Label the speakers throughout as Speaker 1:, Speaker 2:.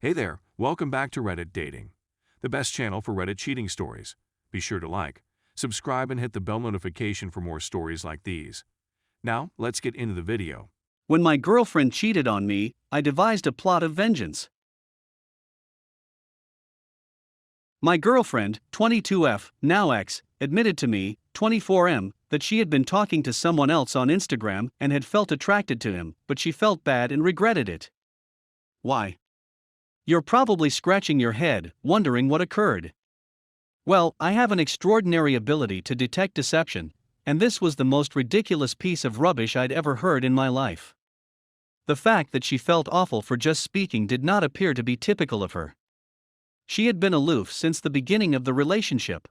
Speaker 1: Hey there, welcome back to Reddit Dating, the best channel for Reddit cheating stories. Be sure to like, subscribe, and hit the bell notification for more stories like these. Now, let's get into the video.
Speaker 2: When my girlfriend cheated on me, I devised a plot of vengeance. My girlfriend, 22F, now ex, admitted to me, 24M, that she had been talking to someone else on Instagram and had felt attracted to him, but she felt bad and regretted it. Why? You're probably scratching your head, wondering what occurred. Well, I have an extraordinary ability to detect deception, and this was the most ridiculous piece of rubbish I'd ever heard in my life. The fact that she felt awful for just speaking did not appear to be typical of her. She had been aloof since the beginning of the relationship.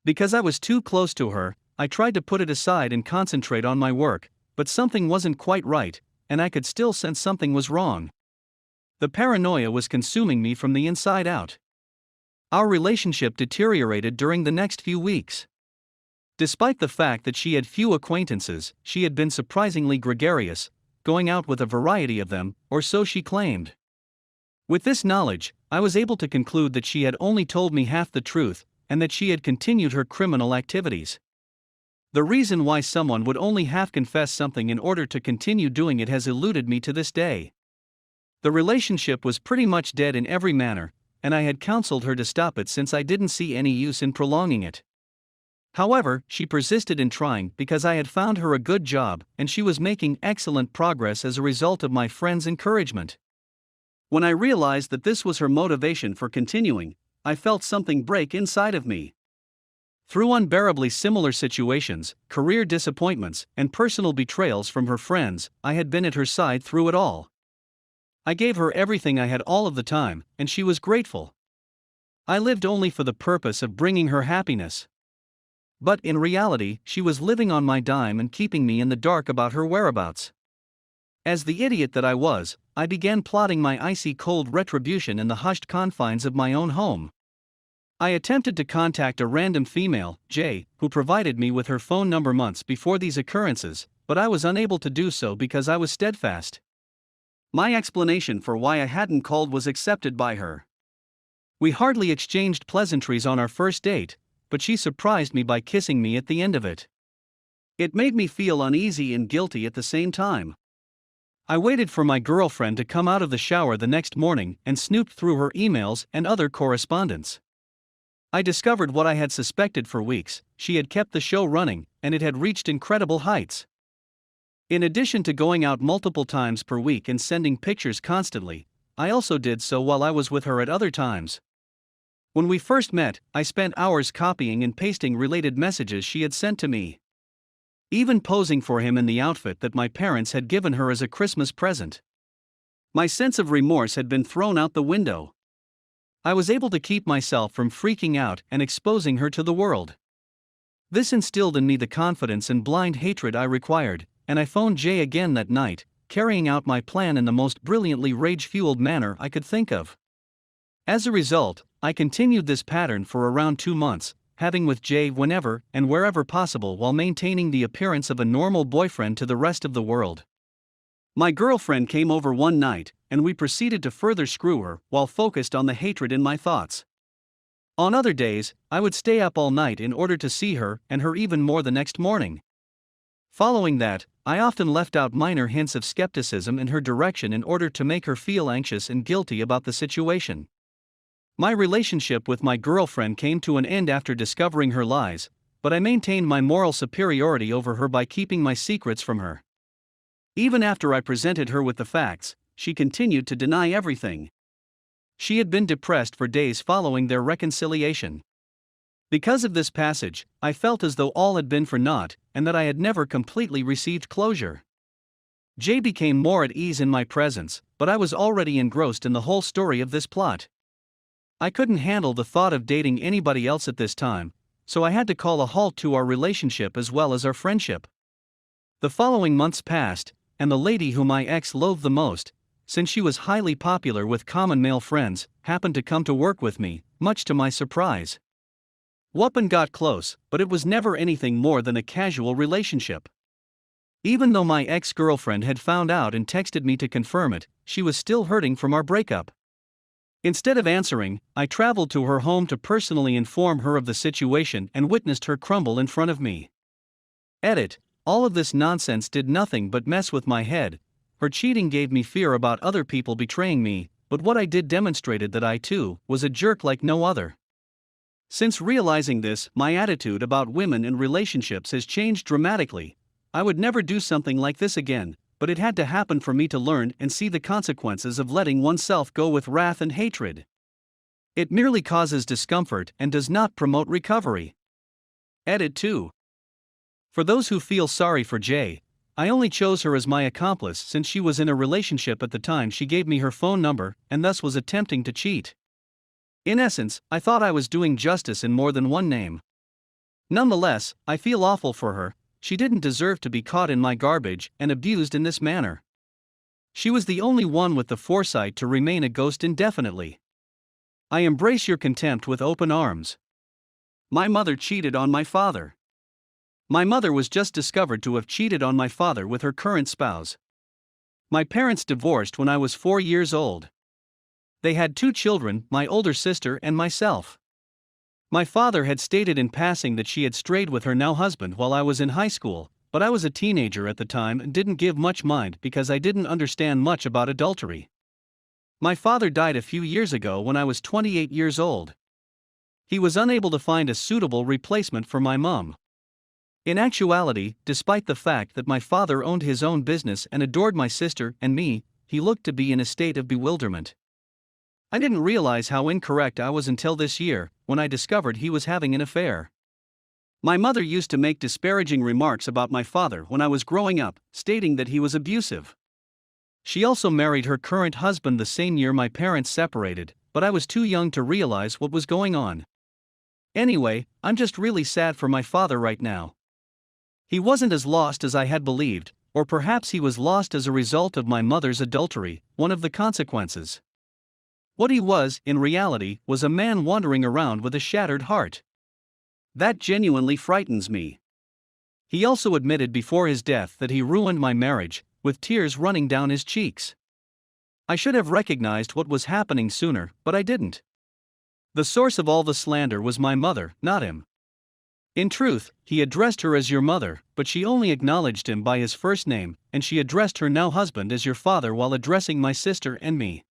Speaker 2: Because I was too close to her, I tried to put it aside and concentrate on my work, but something wasn't quite right, and I could still sense something was wrong. The paranoia was consuming me from the inside out. Our relationship deteriorated during the next few weeks. Despite the fact that she had few acquaintances, she had been surprisingly gregarious, going out with a variety of them, or so she claimed. With this knowledge, I was able to conclude that she had only told me half the truth, and that she had continued her criminal activities. The reason why someone would only half confess something in order to continue doing it has eluded me to this day. The relationship was pretty much dead in every manner, and I had counseled her to stop it since I didn't see any use in prolonging it. However, she persisted in trying because I had found her a good job and she was making excellent progress as a result of my friend's encouragement. When I realized that this was her motivation for continuing, I felt something break inside of me. Through unbearably similar situations, career disappointments, and personal betrayals from her friends, I had been at her side through it all. I gave her everything I had all of the time, and she was grateful. I lived only for the purpose of bringing her happiness. But in reality, she was living on my dime and keeping me in the dark about her whereabouts. As the idiot that I was, I began plotting my icy cold retribution in the hushed confines of my own home. I attempted to contact a random female, J, who provided me with her phone number months before these occurrences, but I was unable to do so because I was steadfast. My explanation for why I hadn't called was accepted by her. We hardly exchanged pleasantries on our first date, but she surprised me by kissing me at the end of it. It made me feel uneasy and guilty at the same time. I waited for my girlfriend to come out of the shower the next morning and snooped through her emails and other correspondence. I discovered what I had suspected for weeks: she had kept the show running, and it had reached incredible heights. In addition to going out multiple times per week and sending pictures constantly, I also did so while I was with her at other times. When we first met, I spent hours copying and pasting related messages she had sent to me. Even posing for him in the outfit that my parents had given her as a Christmas present. My sense of remorse had been thrown out the window. I was able to keep myself from freaking out and exposing her to the world. This instilled in me the confidence and blind hatred I required, and I phoned Jay again that night, carrying out my plan in the most brilliantly rage-fueled manner I could think of. As a result, I continued this pattern for around 2 months, having with Jay whenever and wherever possible while maintaining the appearance of a normal boyfriend to the rest of the world. My girlfriend came over one night, and we proceeded to further screw her while focused on the hatred in my thoughts. On other days, I would stay up all night in order to see her and her even more the next morning. Following that, I often left out minor hints of skepticism in her direction in order to make her feel anxious and guilty about the situation. My relationship with my girlfriend came to an end after discovering her lies, but I maintained my moral superiority over her by keeping my secrets from her. Even after I presented her with the facts, she continued to deny everything. She had been depressed for days following their reconciliation. Because of this passage, I felt as though all had been for naught, and that I had never completely received closure. Jay became more at ease in my presence, but I was already engrossed in the whole story of this plot. I couldn't handle the thought of dating anybody else at this time, so I had to call a halt to our relationship as well as our friendship. The following months passed, and the lady whom my ex loathed the most, since she was highly popular with common male friends, happened to come to work with me, much to my surprise. Whoopin' got close, but it was never anything more than a casual relationship. Even though my ex-girlfriend had found out and texted me to confirm it, she was still hurting from our breakup. Instead of answering, I traveled to her home to personally inform her of the situation and witnessed her crumble in front of me. Edit. All of this nonsense did nothing but mess with my head. Her cheating gave me fear about other people betraying me, but what I did demonstrated that I too was a jerk like no other. Since realizing this, my attitude about women and relationships has changed dramatically. I would never do something like this again, but it had to happen for me to learn and see the consequences of letting oneself go with wrath and hatred. It merely causes discomfort and does not promote recovery. Edit 2. For those who feel sorry for Jay, I only chose her as my accomplice since she was in a relationship at the time she gave me her phone number and thus was attempting to cheat. In essence, I thought I was doing justice in more than one name. Nonetheless, I feel awful for her. She didn't deserve to be caught in my garbage and abused in this manner. She was the only one with the foresight to remain a ghost indefinitely. I embrace your contempt with open arms. My mother cheated on my father. My mother was just discovered to have cheated on my father with her current spouse. My parents divorced when I was 4 years old. They had 2 children, my older sister and myself. My father had stated in passing that she had strayed with her now husband while I was in high school, but I was a teenager at the time and didn't give much mind because I didn't understand much about adultery. My father died a few years ago when I was 28 years old. He was unable to find a suitable replacement for my mom. In actuality, despite the fact that my father owned his own business and adored my sister and me, he looked to be in a state of bewilderment. I didn't realize how incorrect I was until this year, when I discovered he was having an affair. My mother used to make disparaging remarks about my father when I was growing up, stating that he was abusive. She also married her current husband the same year my parents separated, but I was too young to realize what was going on. Anyway, I'm just really sad for my father right now. He wasn't as lost as I had believed, or perhaps he was lost as a result of my mother's adultery, one of the consequences. What he was, in reality, was a man wandering around with a shattered heart. That genuinely frightens me. He also admitted before his death that he ruined my marriage, with tears running down his cheeks. I should have recognized what was happening sooner, but I didn't. The source of all the slander was my mother, not him. In truth, he addressed her as your mother, but she only acknowledged him by his first name, and she addressed her now husband as your father while addressing my sister and me.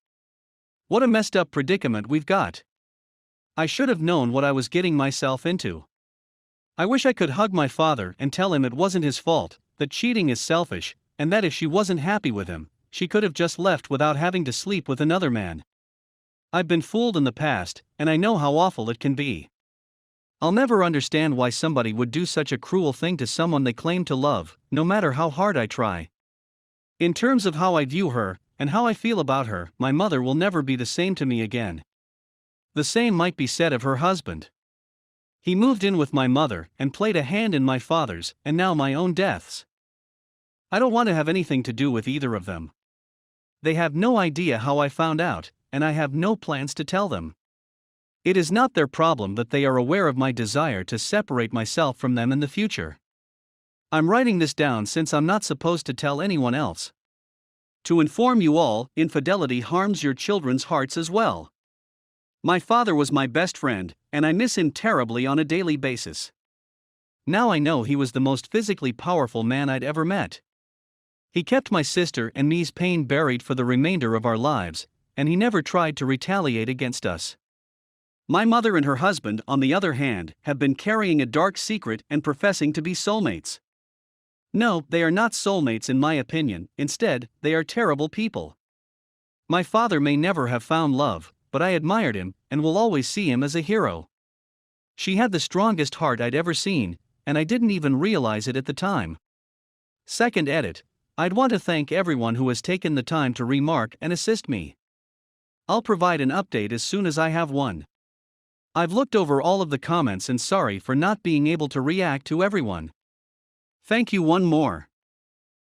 Speaker 2: What a messed up predicament we've got. I should have known what I was getting myself into. I wish I could hug my father and tell him it wasn't his fault, that cheating is selfish, and that if she wasn't happy with him, she could have just left without having to sleep with another man. I've been fooled in the past, and I know how awful it can be. I'll never understand why somebody would do such a cruel thing to someone they claim to love, no matter how hard I try. In terms of how I view her, and how I feel about her, my mother will never be the same to me again. The same might be said of her husband. He moved in with my mother and played a hand in my father's and now my own deaths. I don't want to have anything to do with either of them. They have no idea how I found out, and I have no plans to tell them. It is not their problem that they are aware of my desire to separate myself from them in the future. I'm writing this down since I'm not supposed to tell anyone else. To inform you all, infidelity harms your children's hearts as well. My father was my best friend, and I miss him terribly on a daily basis. Now I know he was the most physically powerful man I'd ever met. He kept my sister and me's pain buried for the remainder of our lives, and he never tried to retaliate against us. My mother and her husband, on the other hand, have been carrying a dark secret and professing to be soulmates. No, they are not soulmates in my opinion, instead, they are terrible people. My father may never have found love, but I admired him, and will always see him as a hero. She had the strongest heart I'd ever seen, and I didn't even realize it at the time. Second edit. I'd want to thank everyone who has taken the time to remark and assist me. I'll provide an update as soon as I have one. I've looked over all of the comments and sorry for not being able to react to everyone. Thank you one more.